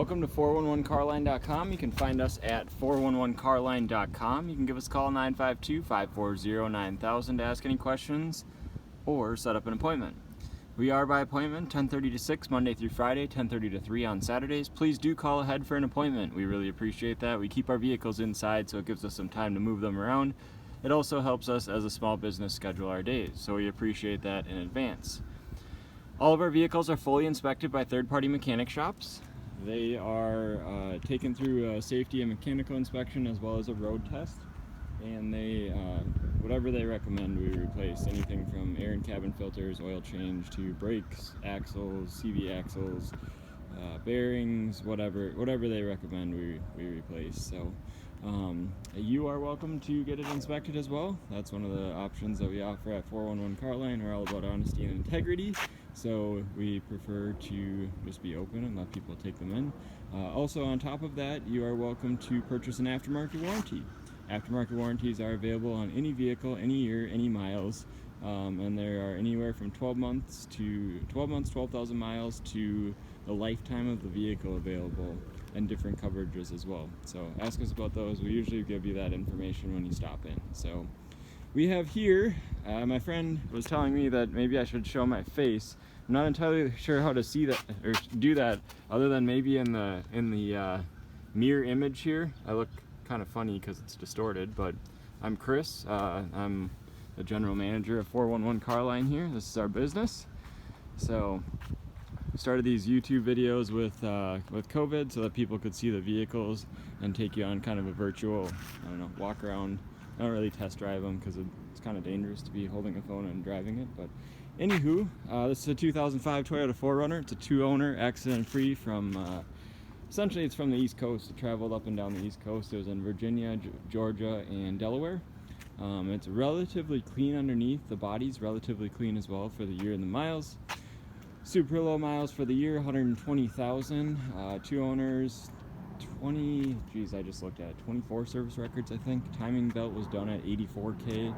Welcome to 411carline.com. You can find us at 411carline.com. You can give us a call 952-540-9000 to ask any questions or set up an appointment. We are by appointment, 10:30 to 6, Monday through Friday, 10:30 to 3 on Saturdays. Please do call ahead for an appointment. We really appreciate that. We keep our vehicles inside, so it gives us some time to move them around. It also helps us as a small business schedule our days, so we appreciate that in advance. All of our vehicles are fully inspected by third-party mechanic shops. They are taken through a safety and mechanical inspection as well as a road test, and they whatever they recommend we replace. Anything from air and cabin filters, oil change, to brakes, axles, CV axles, bearings, whatever they recommend we replace. So you are welcome to get it inspected as well. That's one of the options that we offer at 411 Carline. We're all about honesty and integrity, so we prefer to just be open and let people take them in. Also, on top of that, you are welcome to purchase an aftermarket warranty. Aftermarket warranties are available on any vehicle, any year, any miles, and there are anywhere from 12 months, 12,000 miles to the lifetime of the vehicle available, and different coverages as well. So ask us about those. We usually give you that information when you stop in. So we have here, my friend was telling me that maybe I should show my face. I'm not entirely sure how to see that or do that, other than maybe in the mirror image here. I look kind of funny because it's distorted, but I'm Chris. I'm the general manager of 411 Carline here. This is our business. So we started these YouTube videos with COVID so that people could see the vehicles and take you on kind of a virtual, walk around. I don't really test drive them because it's kind of dangerous to be holding a phone and driving it. But anywho, this is a 2005 Toyota 4Runner. It's a two-owner, accident-free from essentially, it's from the East Coast. It traveled up and down the East Coast. It was in Virginia, Georgia, and Delaware. It's relatively clean underneath. The body's relatively clean as well for the year and the miles. Super low miles for the year, 120,000. Two owners, 24 service records, I think. Timing belt was done at 84K,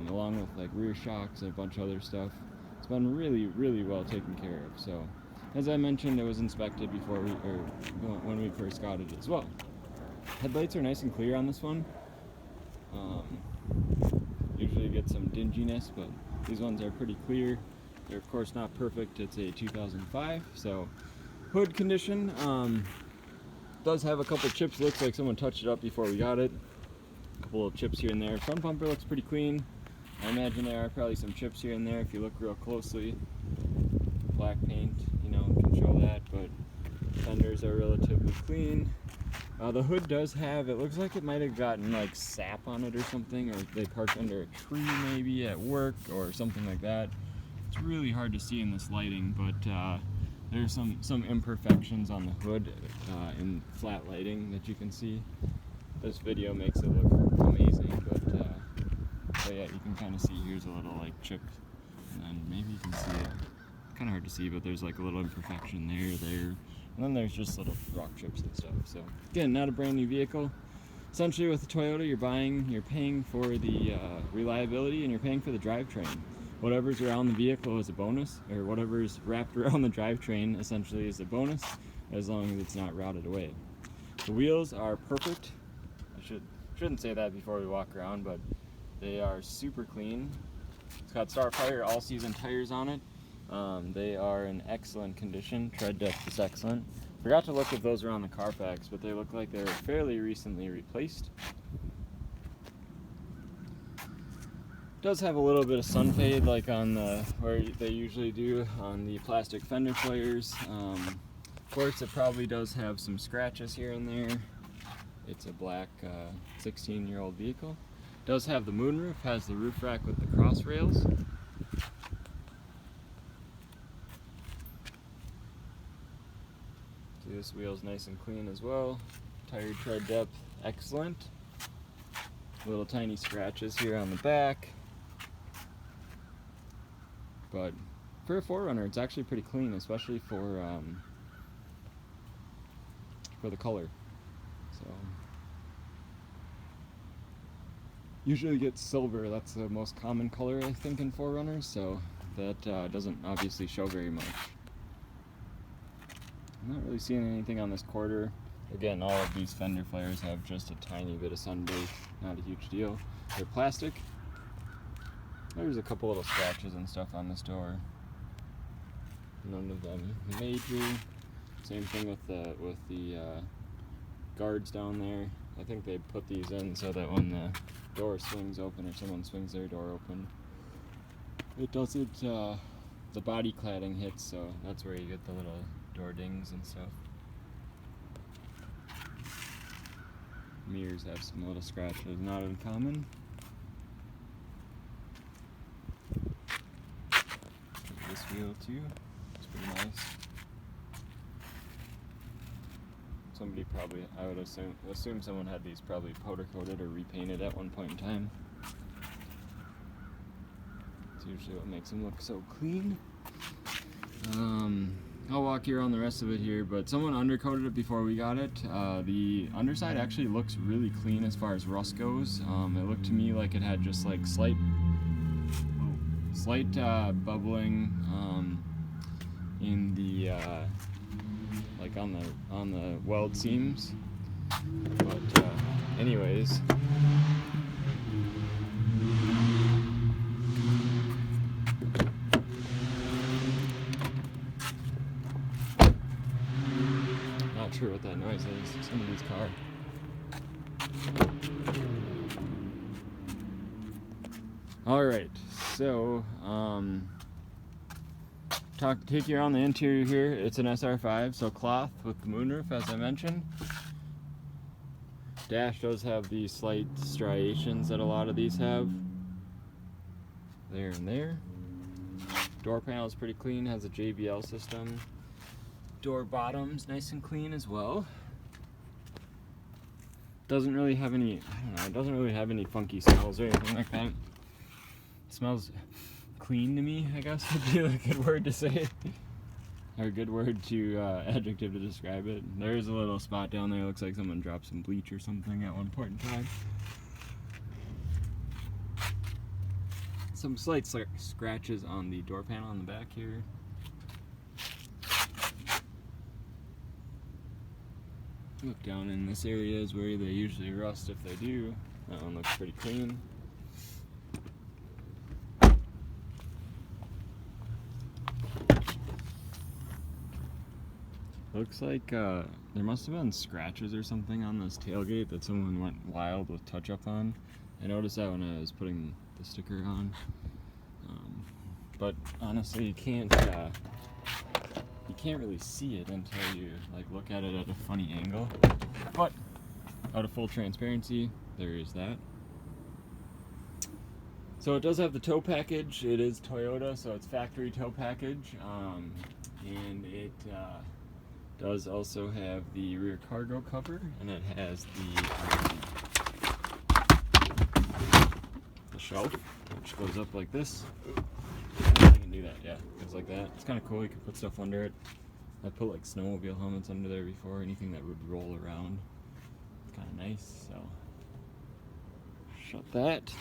along with like rear shocks and a bunch of other stuff. It's been really, really well taken care of. So, as I mentioned, it was inspected when we first got it as well. Headlights are nice and clear on this one. Usually you get some dinginess, but these ones are pretty clear. They're of course not perfect. It's a 2005, so hood condition does have a couple chips. Looks like someone touched it up before we got it. A couple of chips here and there. Front bumper looks pretty clean. I imagine there are probably some chips here and there if you look real closely. Black paint, can show that, but fenders are relatively clean. The hood does have, it looks like it might have gotten like sap on it or something, or they parked under a tree maybe at work or something like that. It's really hard to see in this lighting, but there's some imperfections on the hood in flat lighting that you can see. This video makes it look amazing, but yeah, you can kind of see here's a little like chip, and then maybe you can see it. Kind of hard to see, but there's like a little imperfection there, and then there's just little rock chips and stuff. So again, not a brand new vehicle. Essentially, with the Toyota, you're paying for the reliability, and you're paying for the drivetrain. Whatever's around the vehicle is a bonus, or whatever's wrapped around the drivetrain essentially is a bonus, as long as it's not rotted away. The wheels are perfect. I shouldn't say that before we walk around, but they are super clean. It's got Starfire all-season tires on it. They are in excellent condition. Tread depth is excellent. Forgot to look if those are on the Carfax, but they look like they were fairly recently replaced. Does have a little bit of sun fade, like on where they usually do on the plastic fender flares. Of course, it probably does have some scratches here and there. It's a black 16-year-old vehicle. Does have the moonroof, has the roof rack with the cross rails. This wheel's nice and clean as well. Tire tread depth, excellent. Little tiny scratches here on the back. But for a 4Runner, it's actually pretty clean, especially for the color. So usually gets silver. That's the most common color, I think, in 4Runners. So that doesn't obviously show very much. I'm not really seeing anything on this quarter. Again, all of these fender flares have just a tiny bit of sunbake, not a huge deal. They're plastic. There's a couple little scratches and stuff on this door. None of them major. Same thing with the guards down there. I think they put these in so that when the door swings open or someone swings their door open, it doesn't, the body cladding hits, so that's where you get the little door dings and stuff. Mirrors have some little scratches, not uncommon. This wheel too, it's pretty nice. Somebody probably, I would assume someone had these probably powder coated or repainted at one point in time. It's usually what makes them look so clean. I'll walk you around the rest of it here, but someone undercoated it before we got it. The underside actually looks really clean as far as rust goes. It looked to me like it had just like slight bubbling in the like on the weld seams. But anyways. Not sure what that noise is. Somebody's car. Alright, so take you around the interior here. It's an SR5, so cloth with the moonroof, as I mentioned. Dash does have these slight striations that a lot of these have. There and there. Door panel is pretty clean, has a JBL system. Door bottom's nice and clean as well. Doesn't really have any, I don't know, it doesn't really have any funky smells or anything like that. It smells clean to me, I guess would be a good word to say. Or a good word to, adjective to describe it. There's a little spot down there, looks like someone dropped some bleach or something at one point in time. Some slight scratches on the door panel on the back here. Look down in this area is where they usually rust if they do. That one looks pretty clean. Looks like there must have been scratches or something on this tailgate that someone went wild with touch-up on. I noticed that when I was putting the sticker on. But honestly, you can't really see it until you like look at it at a funny angle. But out of full transparency, there is that. So it does have the tow package. It is Toyota, so it's factory tow package, and it does also have the rear cargo cover, and it has the shelf, which goes up like this. I can do that, yeah, it goes like that. It's kind of cool. You can put stuff under it. I put like snowmobile helmets under there before, anything that would roll around. It's kind of nice. So shut that.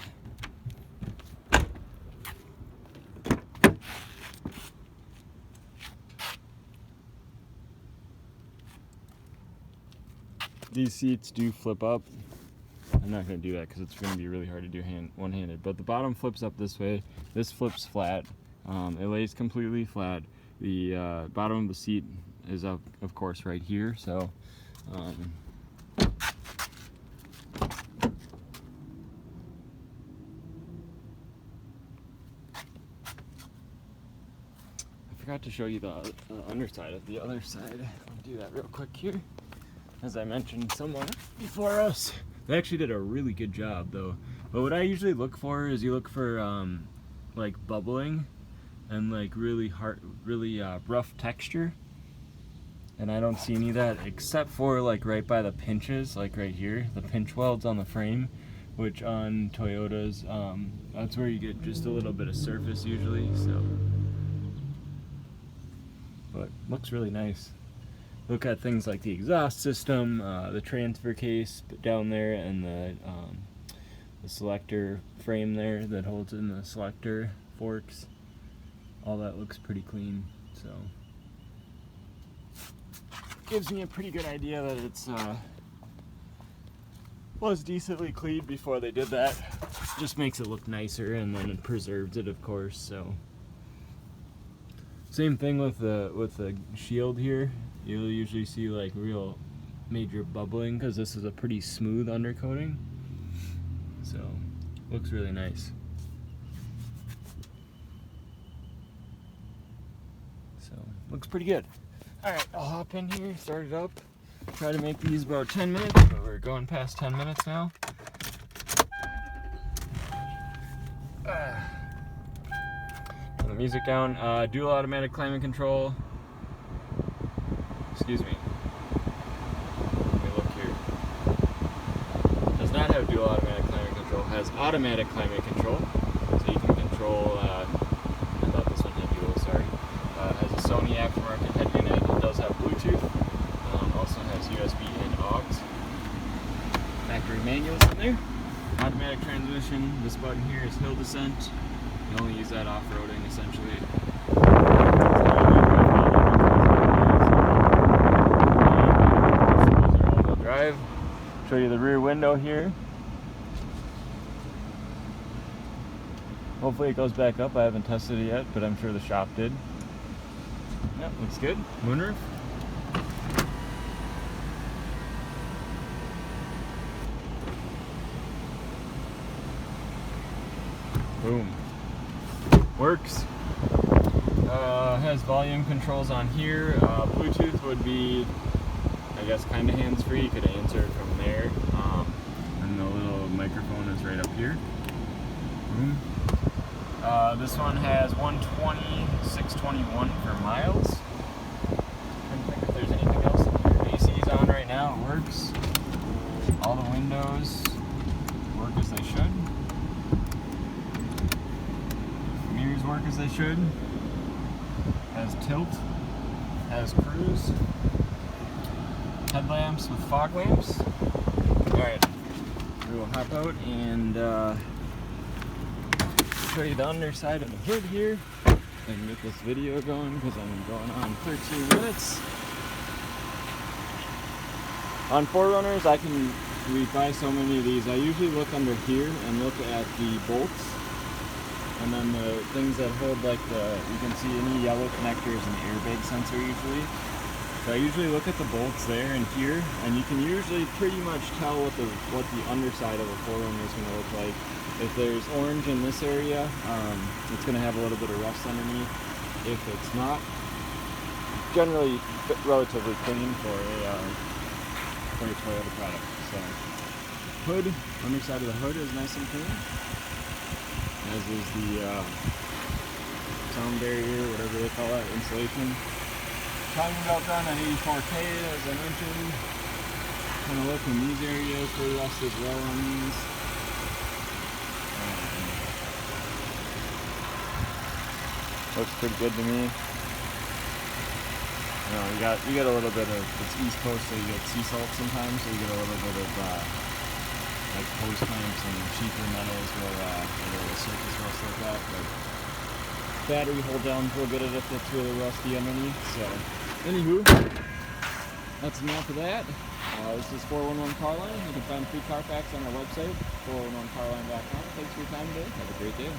These seats do flip up. I'm not going to do that because it's going to be really hard to do one-handed. But the bottom flips up this way. This flips flat. It lays completely flat. The bottom of the seat is up, of course, right here. So I forgot to show you the underside of the other side. I'll do that real quick here. As I mentioned, someone before us, they actually did a really good job though. But what I usually look for is you look for like bubbling and like really rough texture. And I don't see any of that except for like right by the pinches, like right here, the pinch welds on the frame, which on Toyotas, that's where you get just a little bit of surface usually. So, but looks really nice. Look at things like the exhaust system, the transfer case down there, and the selector frame there that holds in the selector forks. All that looks pretty clean. So gives me a pretty good idea that it's was decently cleaned before they did that. Just makes it look nicer, and then it preserves it, of course. So same thing with the shield here. You'll usually see like real major bubbling because this is a pretty smooth undercoating. So looks really nice. So looks pretty good. Alright, I'll hop in here, start it up. Try to make these about 10 minutes, but we're going past 10 minutes now. Turn the music down. Dual automatic climate control. Excuse me. Let me look here. Does not have dual automatic climate control. Has automatic climate control. So you can control, I thought this one had dual, sorry. Has a Sony aftermarket head unit. It does have Bluetooth. Also has USB and AUX. Factory manuals in there. Automatic transmission. This button here is hill descent. You only use that off-roading essentially. All-wheel drive. Show you the rear window here. Hopefully it goes back up. I haven't tested it yet, but I'm sure the shop did. Yep, looks good. Moonroof. Boom. Works. Has volume controls on here. Bluetooth would be, I guess, kind of hands-free. You could answer it from there. And the little microphone is right up here. This one has 120, 621 for miles. I don't think if there's anything else in here. AC's on right now. It works. All the windows work as they should. Mirrors work as they should. Has tilt. Has cruise. Headlamps with fog lamps. Alright. We will hop out and show you the underside of the hood here. I can get this video going because I'm going on 13 minutes. On 4Runners, we buy so many of these. I usually look under here and look at the bolts. And then the things that hold, like you can see any yellow connectors and airbag sensor usually. So I usually look at the bolts there and here, and you can usually pretty much tell what the underside of a 4Runner is going to look like. If there's orange in this area, it's going to have a little bit of rust underneath. If it's not, generally relatively clean for a Toyota product. So hood, underside of the hood is nice and clean. As is the sound barrier, whatever they call that, insulation. Timing belt done at 84K, as I mentioned. Kind of look in these areas for the rust as well on these. Looks pretty good to me. You got a little bit of, it's East Coast, so you get sea salt sometimes, so you get a little bit of like post clamps and cheaper metals where the surface rust like that. But battery hold down real good if it's really rusty underneath. So, anywho, that's enough of that. This is 411 Carline. You can find free Carfax on our website, 411carline.com. Thanks for your time today. Have a great day.